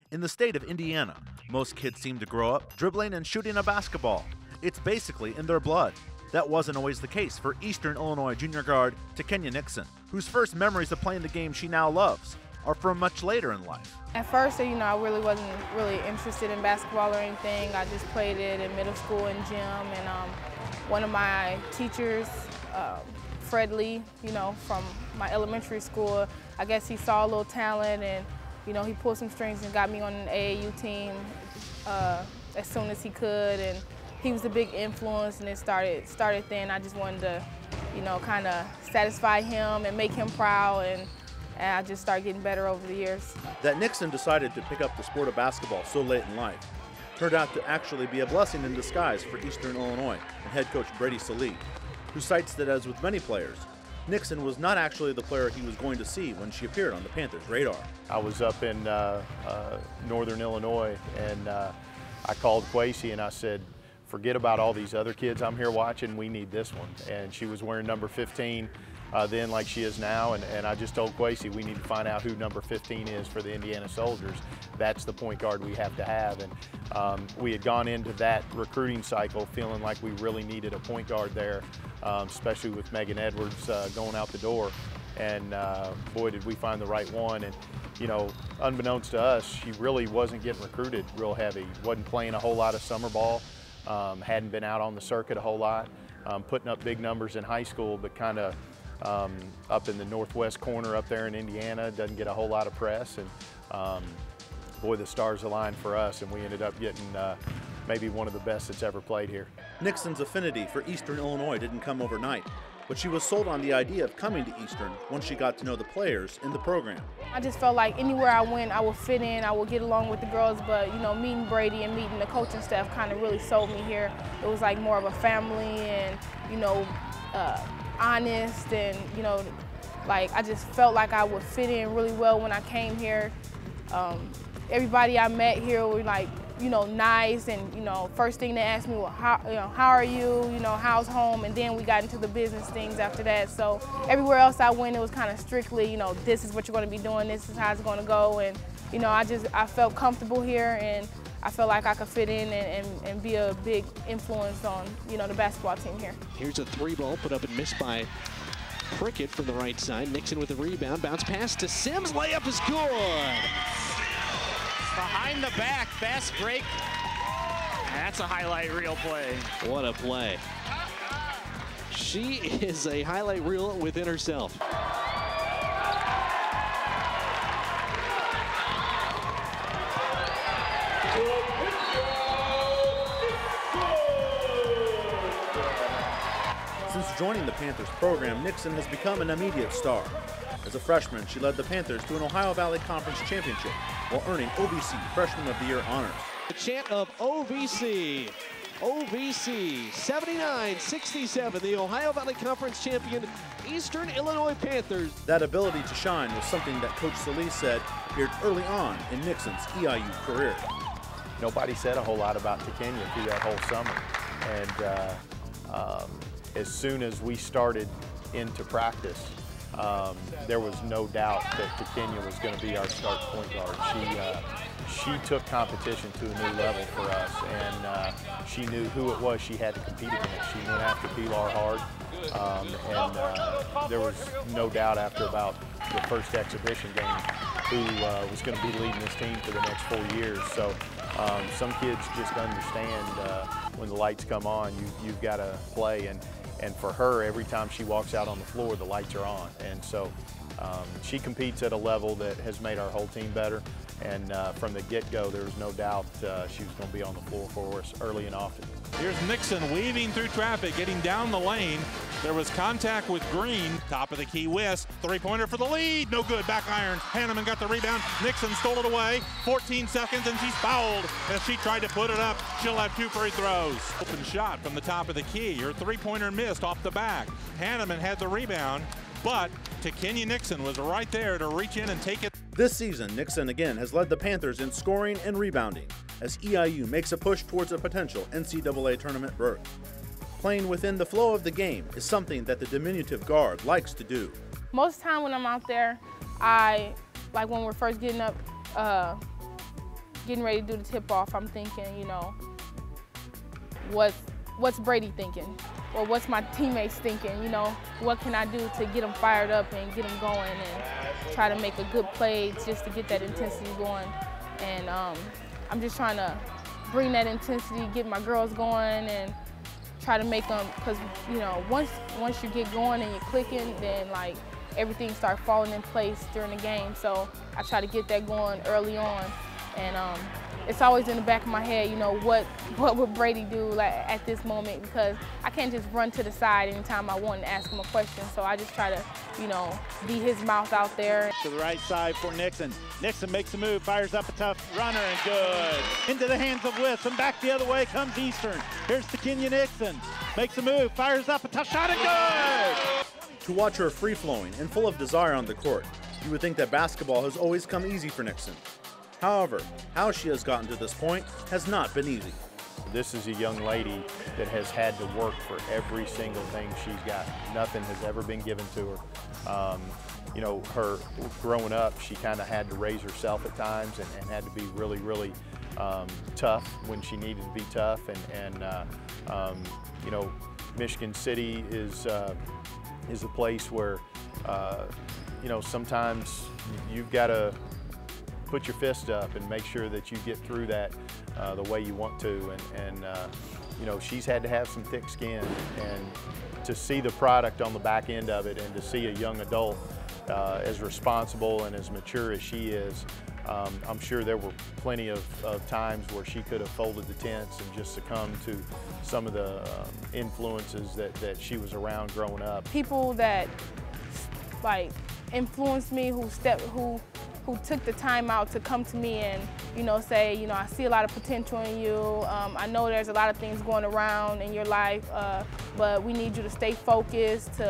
In the state of Indiana, most kids seem to grow up dribbling and shooting a basketball. It's basically in their blood. That wasn't always the case for Eastern Illinois junior guard Takenya Nixon, whose first memories of playing the game she now loves are from much later in life. At first, I really wasn't interested in basketball or anything. I just played it in middle school and gym, and one of my teachers, Fred Lee, from my elementary school, I guess he saw a little talent, and he pulled some strings and got me on an AAU team as soon as he could, and he was a big influence, and it started then. I just wanted to, kind of satisfy him and make him proud, and I just started getting better over the years. That Nixon decided to pick up the sport of basketball so late in life turned out to actually be a blessing in disguise for Eastern Illinois and head coach Brady Salee, who cites that, as with many players, Nixon was not actually the player he was going to see when she appeared on the Panthers' radar. I was up in northern Illinois, and I called Quasey and I said, forget about all these other kids I'm here watching, we need this one. And she was wearing number 15 then like she is now, and I just told Quasey we need to find out who number 15 is for the Indiana Soldiers. That's the point guard we have to have. And we had gone into that recruiting cycle feeling like we really needed a point guard there, especially with Megan Edwards going out the door. And boy, did we find the right one. And unbeknownst to us, she really wasn't getting recruited real heavy. Wasn't playing a whole lot of summer ball, hadn't been out on the circuit a whole lot, putting up big numbers in high school, but kind of up in the northwest corner up there in Indiana, doesn't get a whole lot of press. And boy, the stars aligned for us, and we ended up getting maybe one of the best that's ever played here. Nixon's affinity for Eastern Illinois didn't come overnight, but she was sold on the idea of coming to Eastern once she got to know the players in the program. I just felt like anywhere I went, I would fit in, I would get along with the girls, but meeting Brady and meeting the coaching staff kind of really sold me here. It was like more of a family, and honest, and like I just felt like I would fit in really well when I came here. Everybody I met here were like, nice, and first thing they asked me, well, how are you? How's home? And then we got into the business things after that. So everywhere else I went, it was kind of strictly, this is what you're going to be doing, this is how it's going to go, and I felt comfortable here, and I felt like I could fit in and be a big influence on the basketball team here. Here's a three ball put up and missed by Prickett from the right side. Nixon with the rebound, bounce pass to Sims, layup is good. Behind the back, fast break. That's a highlight reel play. What a play. She is a highlight reel within herself. Since joining the Panthers program, Nixon has become an immediate star. As a freshman, she led the Panthers to an Ohio Valley Conference championship while earning OVC Freshman of the Year honors. The chant of OVC. OVC 79-67, the Ohio Valley Conference champion Eastern Illinois Panthers. That ability to shine was something that Coach Salee said appeared early on in Nixon's EIU career. Nobody said a whole lot about Takenya through that whole summer. And as soon as we started into practice, there was no doubt that Takenya was going to be our start point guard. She took competition to a new level for us, and she knew who it was she had to compete against. She went after Pilar hard, and there was no doubt after about the first exhibition game who was going to be leading this team for the next 4 years. So some kids just understand when the lights come on, you've got to play. And for her, every time she walks out on the floor, the lights are on. And so she competes at a level that has made our whole team better. And from the get-go, there was no doubt she was going to be on the floor for us early and often. Here's Nixon weaving through traffic, getting down the lane. There was contact with Green. Top of the key west. Three-pointer for the lead. No good. Back iron. Hanneman got the rebound. Nixon stole it away. 14 seconds, and she's fouled as she tried to put it up. She'll have 2 free throws. Open shot from the top of the key. Her three-pointer missed off the back. Hanneman had the rebound, but Takenya Nixon was right there to reach in and take it. This season, Nixon again has led the Panthers in scoring and rebounding as EIU makes a push towards a potential NCAA tournament berth. Playing within the flow of the game is something that the diminutive guard likes to do. Most of the time when I'm out there, like when we're first getting up, getting ready to do the tip-off, I'm thinking, you know, what's Brady thinking? Or what's my teammates thinking? You know, what can I do to get them fired up and get them going and try to make a good play just to get that intensity going. And I'm just trying to bring that intensity, get my girls going, and try to make them, because, you know, once you get going and you're clicking, then like everything starts falling in place during the game. So I try to get that going early on. And it's always in the back of my head, you know, what would Brady do like at this moment, because I can't just run to the side anytime I want and ask him a question. So I just try to, you know, be his mouth out there. To the right side for Nixon. Nixon makes a move, fires up a tough runner, and good. Into the hands of Wiss, and back the other way comes Eastern. Here's to Kenya Nixon. Makes a move, fires up a tough shot, and good! To watch her free-flowing and full of desire on the court, you would think that basketball has always come easy for Nixon. However, how she has gotten to this point has not been easy. This is a young lady that has had to work for every single thing she's got. Nothing has ever been given to her. You know, her growing up, she kind of had to raise herself at times and had to be really, really tough when she needed to be tough. You know, Michigan City is a place where, you know, sometimes you've got to put your fist up and make sure that you get through that the way you want to. You know, she's had to have some thick skin, and to see the product on the back end of it, and to see a young adult as responsible and as mature as she is, I'm sure there were plenty of times where she could have folded the tents and just succumbed to some of the influences that she was around growing up. People that like influenced me, who took the time out to come to me and, you know, say, you know, I see a lot of potential in you. I know there's a lot of things going around in your life, but we need you to stay focused.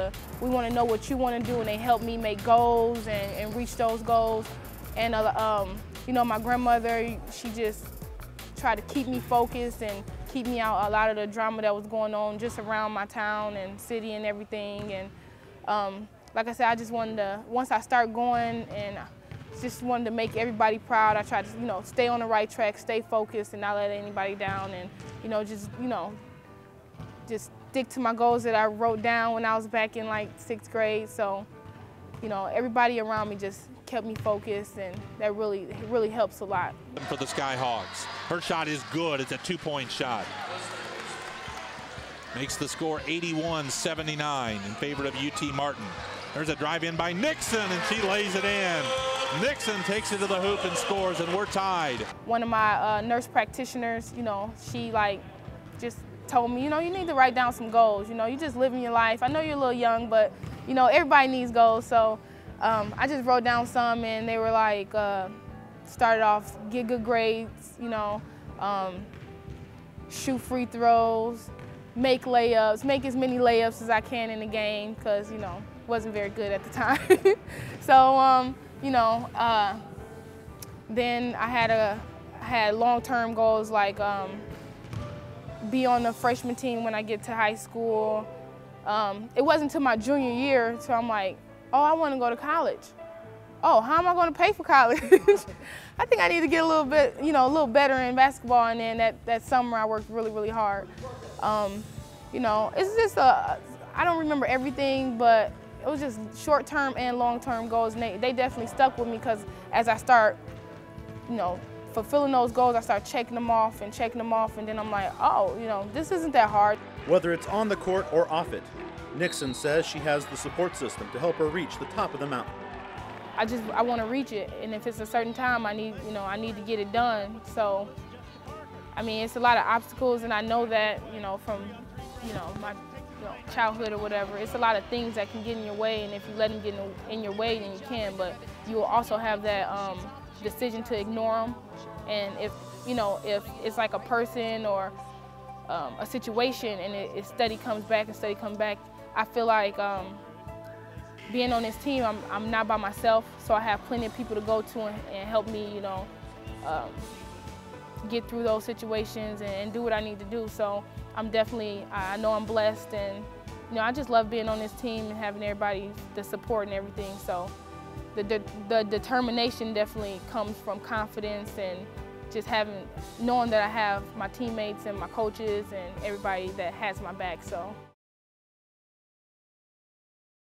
We want to know what you want to do, and they help me make goals and reach those goals. And, you know, my grandmother, she just tried to keep me focused and keep me out a lot of the drama that was going on just around my town and city and everything. And like I said, I just wanted to, once I start going, and just wanted to make everybody proud. I tried to, you know, stay on the right track, stay focused, and not let anybody down, and, you know, just stick to my goals that I wrote down when I was back in like 6th grade. So, you know, everybody around me just kept me focused, and that really helps a lot. For the Skyhawks, her shot is good. It's a 2-point shot. Makes the score 81-79 in favor of UT Martin. There's a drive in by Nixon, and she lays it in. Nixon takes it to the hoop and scores, and we're tied. One of my nurse practitioners, you know, she like just told me, you know, you need to write down some goals. You know, you just living your life. I know you're a little young, but, you know, everybody needs goals. So I just wrote down some, and they were like, started off, get good grades, you know, shoot free throws, make layups, make as many layups as I can in the game, because, you know, wasn't very good at the time. So, you know, then I had long-term goals like be on the freshman team when I get to high school. It wasn't until my junior year, so I'm like, oh, I want to go to college. Oh, how am I going to pay for college? I think I need to get a little bit, you know, a little better in basketball. And then that summer I worked really, really hard. You know, it's just I don't remember everything, but it was just short-term and long-term goals, and they definitely stuck with me, because as I start, you know, fulfilling those goals, I start checking them off, and then I'm like, oh, you know, this isn't that hard. Whether it's on the court or off it, Nixon says she has the support system to help her reach the top of the mountain. I want to reach it, and if it's a certain time, I need to get it done. So, I mean, it's a lot of obstacles, and I know that, you know, from, you know, my childhood or whatever. It's a lot of things that can get in your way, and if you let them get in your way, then you can. But you will also have that decision to ignore them. And if it's like a person or a situation, and it steady comes back, I feel like being on this team, I'm not by myself, so I have plenty of people to go to and help me, you know, get through those situations and do what I need to do. So I'm definitely, I know I'm blessed, and, you know, I just love being on this team and having everybody, the support and everything. So the determination definitely comes from confidence and just knowing that I have my teammates and my coaches and everybody that has my back. So